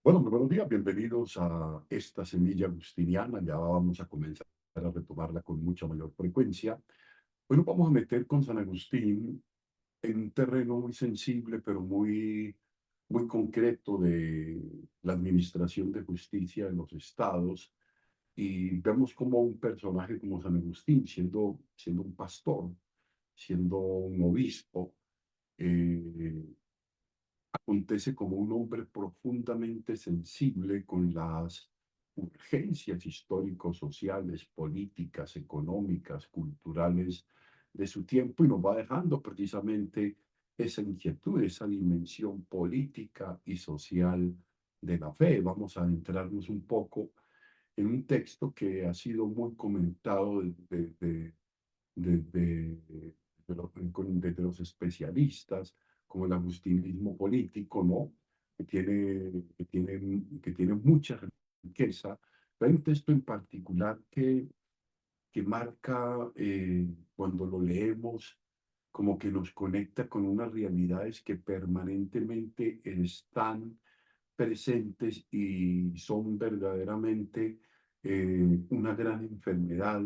Bueno, muy buenos días, bienvenidos a esta semilla agustiniana. Ya vamos a comenzar a retomarla con mucha mayor frecuencia. Hoy nos vamos a meter con San Agustín en un terreno muy sensible, pero muy concreto de la administración de justicia en los estados. Y vemos como un personaje como San Agustín, siendo un pastor, siendo un obispo, eh, acontece como un hombre profundamente sensible con las urgencias histórico-sociales, políticas, económicas, culturales de su tiempo y nos va dejando precisamente esa inquietud, esa dimensión política y social de la fe. Vamos a adentrarnos un poco en un texto que ha sido muy comentado desde los especialistas, como el agustinismo político, ¿no? Que tiene mucha riqueza. Pero hay un texto en particular que marca, cuando lo leemos, como que nos conecta con unas realidades que permanentemente están presentes y son verdaderamente una gran enfermedad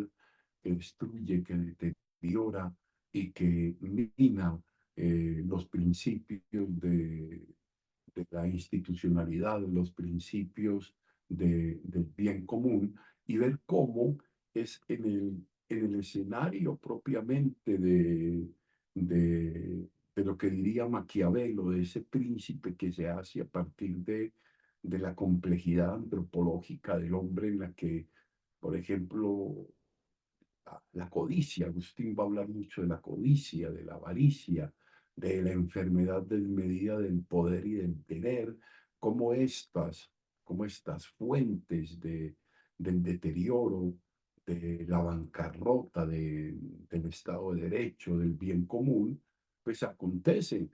que destruye, que deteriora y que mina los principios de la institucionalidad, los principios del bien común y ver cómo es en el escenario propiamente de lo que diría Maquiavelo, de ese príncipe que se hace a partir de la complejidad antropológica del hombre en la que, por ejemplo, la codicia, Agustín va a hablar mucho de la codicia, de la avaricia, de la enfermedad desmedida del poder y del tener, como estas fuentes del deterioro, de la bancarrota, del Estado de Derecho, del bien común, pues acontecen.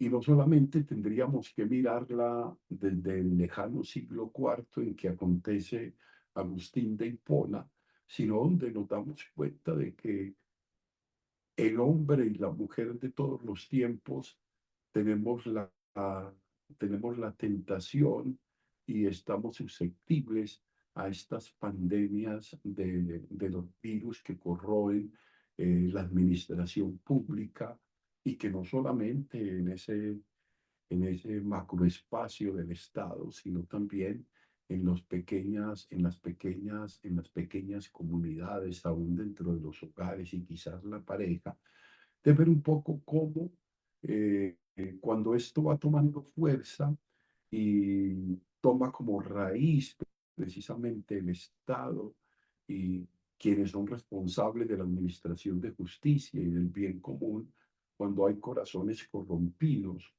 Y no solamente tendríamos que mirarla desde el lejano siglo IV en que acontece Agustín de Hipona, sino donde nos damos cuenta de que el hombre y la mujer de todos los tiempos tenemos tenemos la tentación y estamos susceptibles a estas pandemias de los virus que corroen la administración pública y que no solamente en ese macroespacio del Estado, sino también en las pequeñas comunidades, aún dentro de los hogares y quizás la pareja, de ver un poco cómo cuando esto va tomando fuerza y toma como raíz precisamente el Estado y quienes son responsables de la administración de justicia y del bien común, cuando hay corazones corrompidos,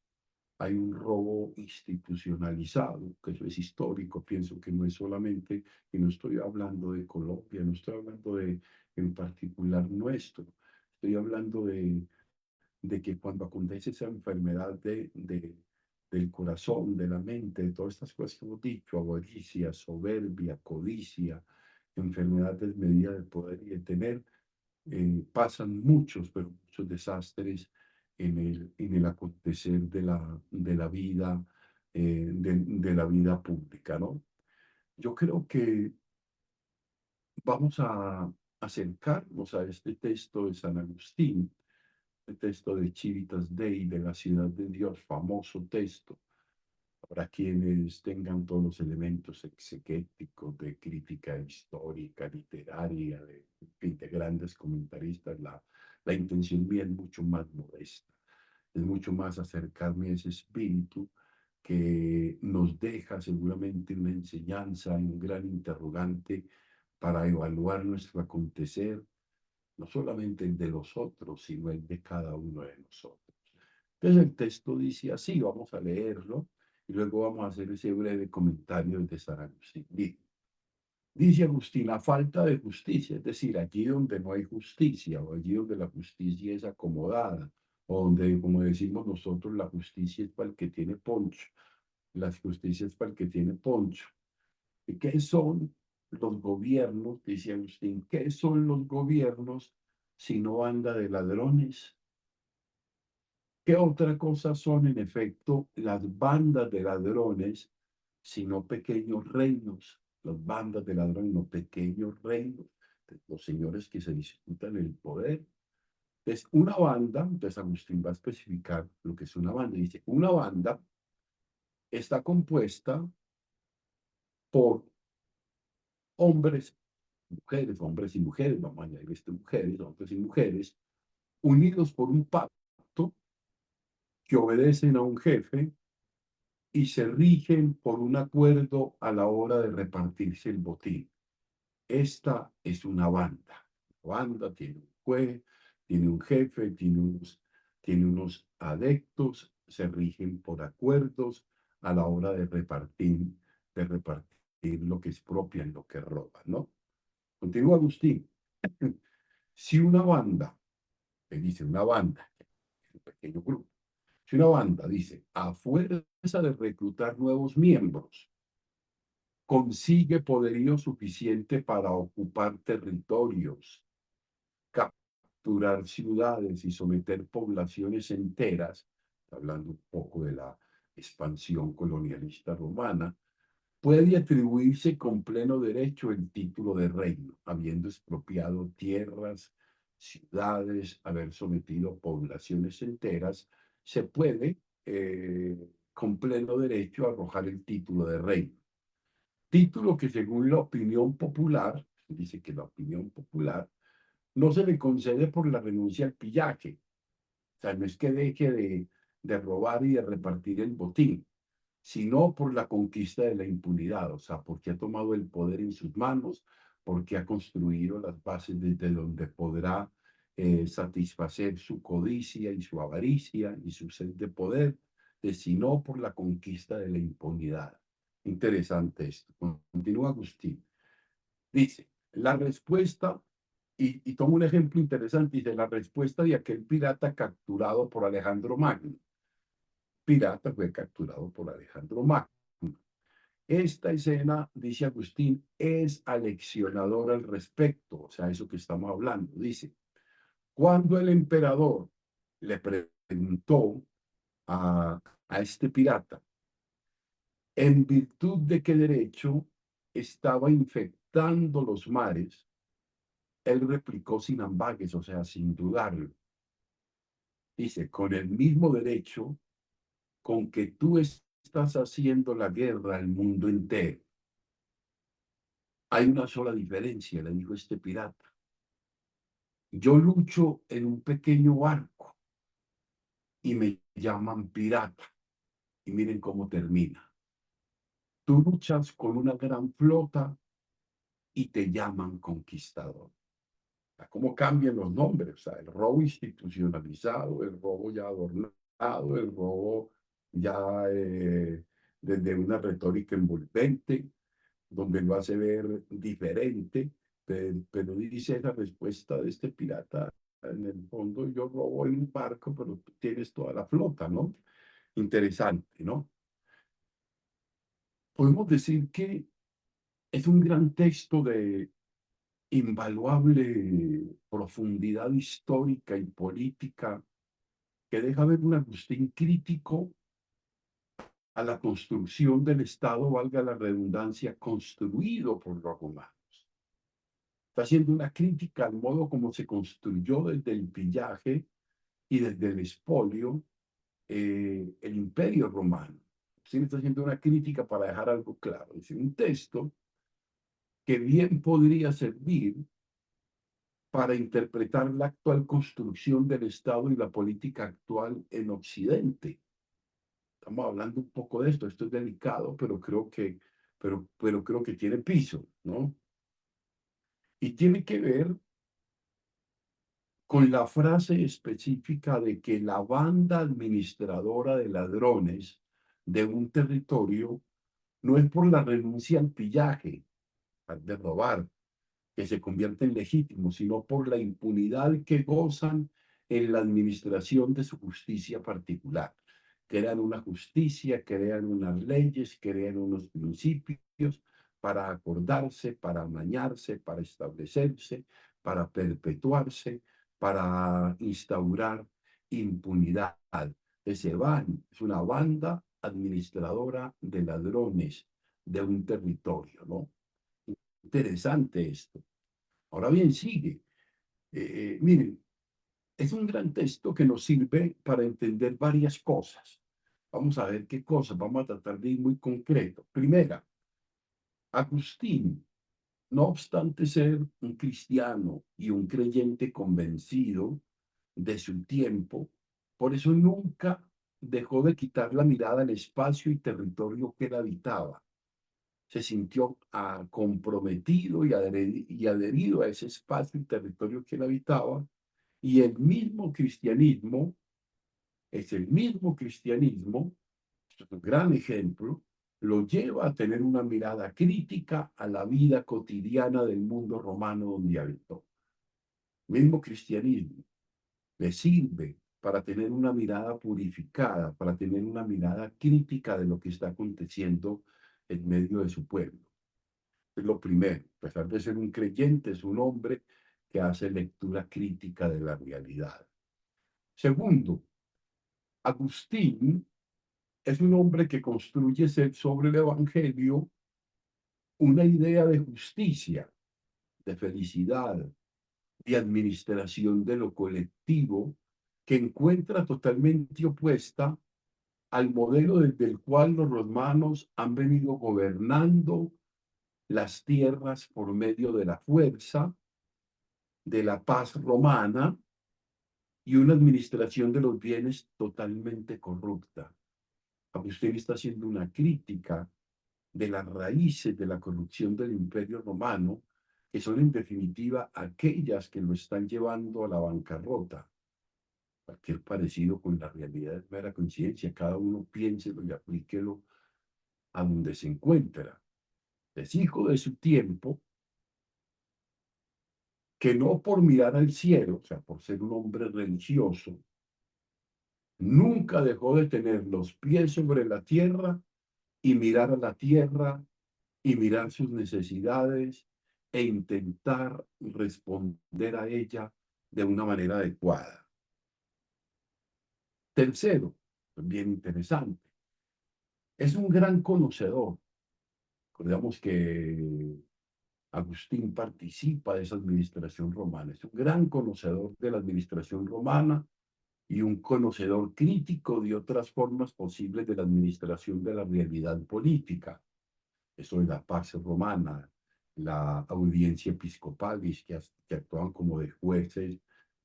hay un robo institucionalizado, que eso es histórico, pienso que no es solamente, y no estoy hablando de Colombia, no estoy hablando de en particular nuestro, estoy hablando de que cuando acontece esa enfermedad del corazón, de la mente, de todas estas cosas que hemos dicho, avaricia, soberbia, codicia, enfermedad desmedida de poder y de tener, pasan muchos, pero muchos desastres en el acontecer de la vida, de la vida pública, ¿no? Yo creo que vamos a acercarnos a este texto de San Agustín, el texto de Civitas Dei, de la ciudad de Dios, famoso texto, para quienes tengan todos los elementos exegéticos de crítica histórica, literaria, en fin, de grandes comentaristas. La intención mía es mucho más modesta, es mucho más acercarme a ese espíritu que nos deja seguramente una enseñanza y un gran interrogante para evaluar nuestro acontecer, no solamente el de los otros, sino el de cada uno de nosotros. Entonces el texto dice así, vamos a leerlo y luego vamos a hacer ese breve comentario de San Agustín. Dice Agustín, la falta de justicia, es decir, allí donde no hay justicia o allí donde la justicia es acomodada, o donde, como decimos nosotros, la justicia es para el que tiene poncho, la justicia es para el que tiene poncho. ¿Y qué son los gobiernos? Dice Agustín, ¿qué son los gobiernos si no banda de ladrones? ¿Qué otra cosa son, en efecto, las bandas de ladrones, sino pequeños reinos, las bandas de ladrones, no pequeños reinos, los señores que se disputan el poder. Entonces, una banda, entonces Agustín va a especificar lo que es una banda. Dice, una banda está compuesta por hombres, mujeres, hombres y mujeres, vamos a añadir mujeres, hombres y mujeres, unidos por un pacto que obedecen a un jefe y se rigen por un acuerdo a la hora de repartirse el botín. Esta es una banda. La banda tiene un juez, tiene un jefe, tiene unos adeptos, se rigen por acuerdos a la hora de repartir lo que es propio en lo que roban, ¿no? Continúa Agustín. Si una banda, que dice una banda, es un pequeño grupo, si una banda dice, a fuerza de reclutar nuevos miembros, consigue poderío suficiente para ocupar territorios, capturar ciudades y someter poblaciones enteras, hablando un poco de la expansión colonialista romana, puede atribuirse con pleno derecho el título de reino, habiendo expropiado tierras, ciudades, haber sometido poblaciones enteras, se puede con pleno derecho arrojar el título de reino. Título que según la opinión popular, dice que la opinión popular no se le concede por la renuncia al pillaje. O sea, no es que deje de robar y de repartir el botín, sino por la conquista de la impunidad, o sea, porque ha tomado el poder en sus manos, porque ha construido las bases desde donde podrá satisfacer su codicia y su avaricia y su sed de poder, sino por la conquista de la impunidad. Interesante esto. Continúa Agustín. Dice, la respuesta, y toma un ejemplo interesante, dice, la respuesta de aquel pirata capturado por Alejandro Magno. Pirata fue capturado por Alejandro Magno. Esta escena, dice Agustín, es aleccionadora al respecto, o sea, eso que estamos hablando. Dice, cuando el emperador le preguntó a este pirata, en virtud de qué derecho estaba infectando los mares, él replicó sin ambages, o sea, sin dudarlo. Dice, con el mismo derecho con que tú estás haciendo la guerra al mundo entero. Hay una sola diferencia, le dijo este pirata. Yo lucho en un pequeño barco y me llaman pirata. Y miren cómo termina. Tú luchas con una gran flota y te llaman conquistador. Cómo cambian los nombres, o sea, el robo institucionalizado, el robo ya adornado, el robo ya desde una retórica envolvente, donde lo hace ver diferente, pero dice la respuesta de este pirata, en el fondo yo robo en un barco, pero tú tienes toda la flota, ¿no? Interesante, ¿no? Podemos decir que es un gran texto de invaluable profundidad histórica y política que deja ver un Agustín crítico a la construcción del Estado, valga la redundancia, construido por los romanos. Está haciendo una crítica al modo como se construyó desde el pillaje y desde el expolio el imperio romano. Sí, está haciendo una crítica para dejar algo claro. Es un texto que bien podría servir para interpretar la actual construcción del Estado y la política actual en Occidente. Estamos hablando un poco de esto es delicado, pero creo que tiene piso, ¿no? Y tiene que ver con la frase específica de que la banda administradora de ladrones de un territorio no es por la renuncia al pillaje, de robar, que se convierten legítimos, sino por la impunidad que gozan en la administración de su justicia particular. Crean una justicia, crean unas leyes, crean unos principios para acordarse, para amañarse, para establecerse, para perpetuarse, para instaurar impunidad. Se van, es una banda administradora de ladrones de un territorio, ¿no? Interesante esto. Ahora bien, sigue. Miren, es un gran texto que nos sirve para entender varias cosas. Vamos a ver qué cosas, vamos a tratar de ir muy concreto. Primera, Agustín, no obstante ser un cristiano y un creyente convencido de su tiempo, por eso nunca dejó de quitar la mirada al espacio y territorio que él habitaba. Se sintió comprometido y adherido a ese espacio y territorio que él habitaba, y el mismo cristianismo es el mismo cristianismo, es un gran ejemplo, lo lleva a tener una mirada crítica a la vida cotidiana del mundo romano donde habitó. Mismo cristianismo le sirve para tener una mirada purificada, para tener una mirada crítica de lo que está aconteciendo en medio de su pueblo. Es lo primero, a pesar de ser un creyente, es un hombre que hace lectura crítica de la realidad. Segundo, Agustín es un hombre que construye sobre el Evangelio una idea de justicia, de felicidad, de administración de lo colectivo, que encuentra totalmente opuesta al modelo desde el cual los romanos han venido gobernando las tierras por medio de la fuerza, de la paz romana y una administración de los bienes totalmente corrupta. Agustín está haciendo una crítica de las raíces de la corrupción del Imperio Romano, que son en definitiva aquellas que lo están llevando a la bancarrota. Cualquier parecido con la realidad es mera coincidencia, cada uno piénselo y aplíquelo a donde se encuentra. Es hijo de su tiempo, que no por mirar al cielo, o sea, por ser un hombre religioso, nunca dejó de tener los pies sobre la tierra y mirar a la tierra y mirar sus necesidades e intentar responder a ella de una manera adecuada. Tercero, bien interesante, es un gran conocedor. Recordemos que Agustín participa de esa administración romana, es un gran conocedor de la administración romana y un conocedor crítico de otras formas posibles de la administración de la realidad política. Eso de la Pax Romana, la audiencia episcopalis, que actuaban como de jueces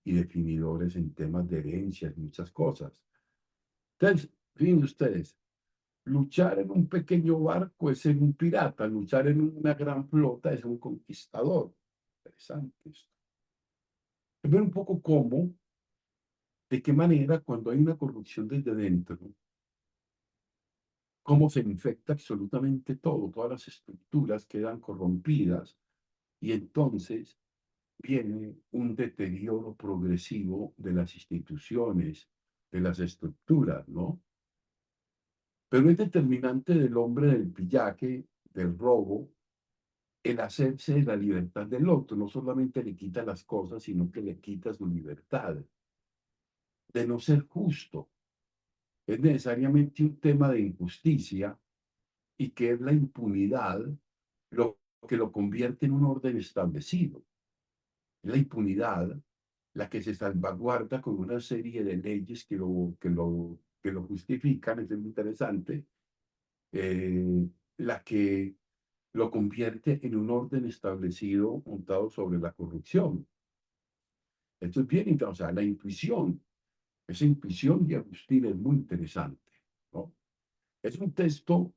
y definidores en temas de herencias, muchas cosas. Entonces, fíjense ustedes, luchar en un pequeño barco es ser un pirata, luchar en una gran flota es un conquistador. Interesante esto. Ver un poco cómo, de qué manera, cuando hay una corrupción desde dentro, cómo se infecta absolutamente todo, todas las estructuras quedan corrompidas y entonces viene un deterioro progresivo de las instituciones, de las estructuras, ¿no? Pero es determinante del hombre del pillaje, del robo, el hacerse de la libertad del otro. No solamente le quita las cosas, sino que le quita su libertad. De no ser justo. Es necesariamente un tema de injusticia y que es la impunidad lo que lo convierte en un orden establecido. La impunidad la que se salvaguarda con una serie de leyes que lo justifican, es muy interesante, la que lo convierte en un orden establecido montado sobre la corrupción. Esto es bien interesante, o sea, la intuición, esa intuición de Agustín es muy interesante, ¿no? Es un texto,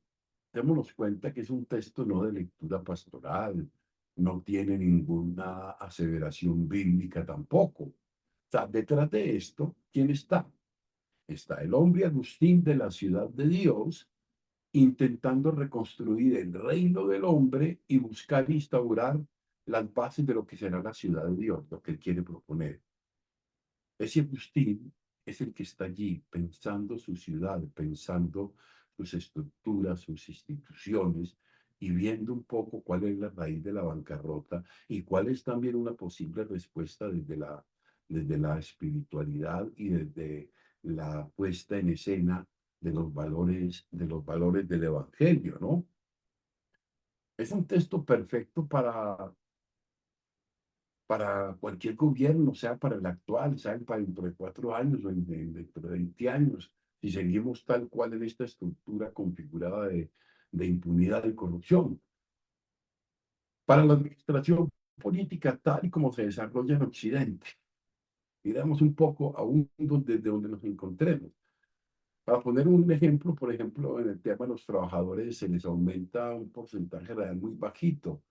démonos cuenta que es un texto no de lectura pastoral, no tiene ninguna aseveración bíblica tampoco. O sea, detrás de esto, ¿quién está? Está el hombre Agustín de la ciudad de Dios, intentando reconstruir el reino del hombre y buscar instaurar las bases de lo que será la ciudad de Dios, lo que él quiere proponer. Ese Agustín es el que está allí pensando su ciudad, pensando sus estructuras, sus instituciones y viendo un poco cuál es la raíz de la bancarrota y cuál es también una posible respuesta desde la espiritualidad y desde la puesta en escena de los valores del evangelio, ¿no? Es un texto perfecto para cualquier gobierno, sea para el actual, sea para dentro de 4 años o dentro de 20 años, si seguimos tal cual en esta estructura configurada de impunidad y corrupción. Para la administración política tal y como se desarrolla en Occidente. Miramos un poco aún desde donde nos encontremos. Para poner un ejemplo, por ejemplo, en el tema de los trabajadores se les aumenta un porcentaje real muy bajito.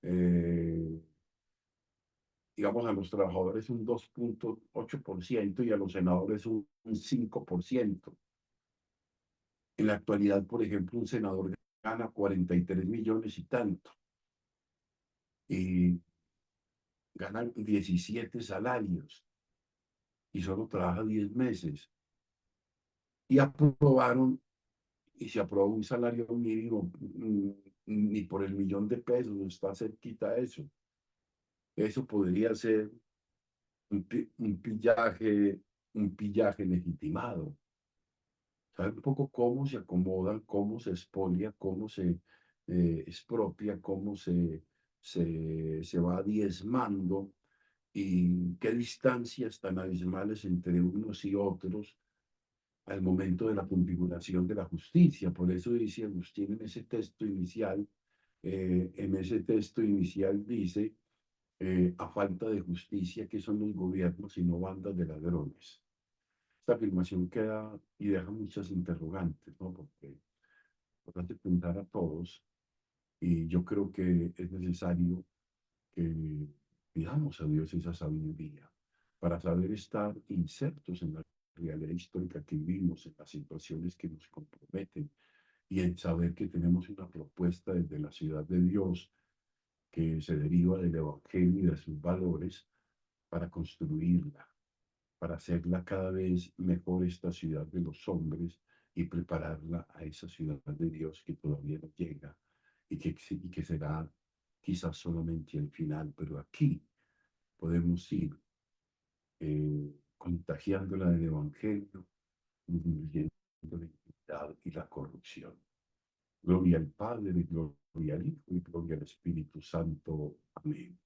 Eh, digamos, a los trabajadores un 2,8% y a los senadores un 5%. En la actualidad, por ejemplo, un senador gana 43 millones y tanto y gana 17 salarios y solo trabaja 10 meses. Y aprobaron, y se aprobó un salario mínimo, ni por el 1.000.000 de pesos, está cerquita a eso. Eso podría ser un pillaje legitimado. ¿Sabe un poco cómo se acomodan, cómo se expolia, cómo se expropia, cómo se va diezmando y qué distancias tan abismales entre unos y otros al momento de la configuración de la justicia? Por eso dice Agustín en ese texto inicial dice, a falta de justicia, ¿qué son los gobiernos sino bandas de ladrones? Esta afirmación queda y deja muchas interrogantes, ¿no? Porque nos hace pensar a todos y yo creo que es necesario que pidamos a Dios esa sabiduría para saber estar insertos en la realidad histórica que vivimos, en las situaciones que nos comprometen y en saber que tenemos una propuesta desde la ciudad de Dios que se deriva del Evangelio y de sus valores para construirla, para hacerla cada vez mejor esta ciudad de los hombres y prepararla a esa ciudad de Dios que todavía no llega y que será quizás solamente el final, pero aquí podemos ir contagiándola del Evangelio, disminuyendo la impiedad y la corrupción. Gloria al Padre, gloria al Hijo y gloria al Espíritu Santo. Amén.